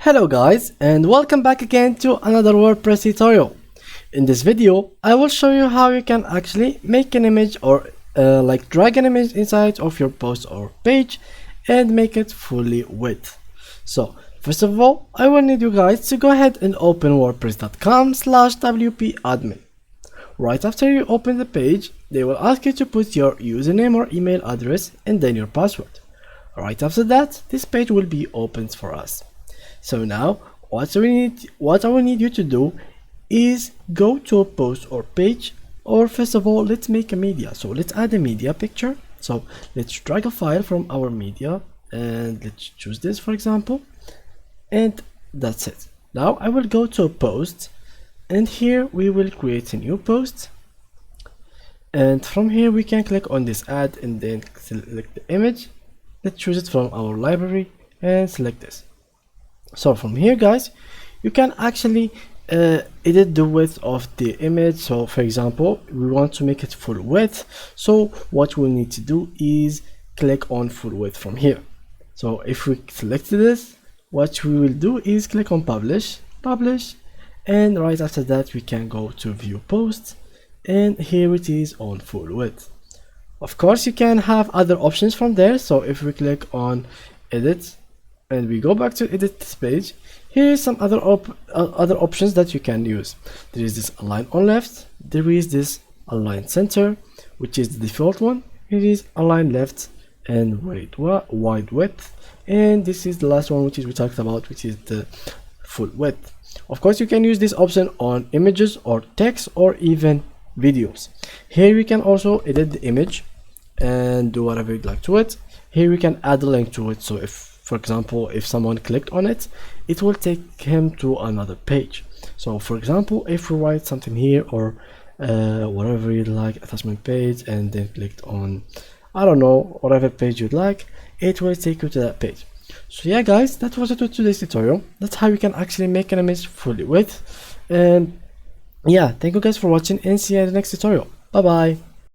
Hello guys, and welcome back again to another WordPress tutorial. In this video I will show you how you can actually make an image or drag an image inside of your post or page and make it fully width. So first of all, I will need you guys to go ahead and open wordpress.com/wp-admin. Right after you open the page, they will ask you to put your username or email address and then your password. Right after that, this page will be opened for us. So now what I will need you to do is go to a post or page, or first of all let's make a media. So let's add a media picture. So let's drag a file from our media and let's choose this for example, and that's it. Now I will go to a post and here we will create a new post, and from here we can click on this add and then select the image. Let's choose it from our library and select this. So from here guys, you can actually edit the width of the image. So for example, we want to make it full width, so what we'll need to do is click on full width from here. So if we select this, what we will do is click on publish, and right after that we can go to view post, and here it is on full width. Of course you can have other options from there. So if we click on edit and we go back to edit this page, here is some other options that you can use. There is this align on left, there is this align center, which is the default one. It is align left and wide width, and this is the last one which is we talked about, which is the full width. Of course you can use this option on images or text or even videos. Here we can also edit the image and do whatever you'd like to it. Here we can add a link to it. So if for example, if someone clicked on it, it will take him to another page. So for example, if we write something here or whatever you'd like, attachment page, and then clicked on, I don't know, whatever page you'd like, it will take you to that page. So yeah guys, that was it with today's tutorial. That's how you can actually make an image fully width. And yeah, thank you guys for watching and see you in the next tutorial. Bye bye.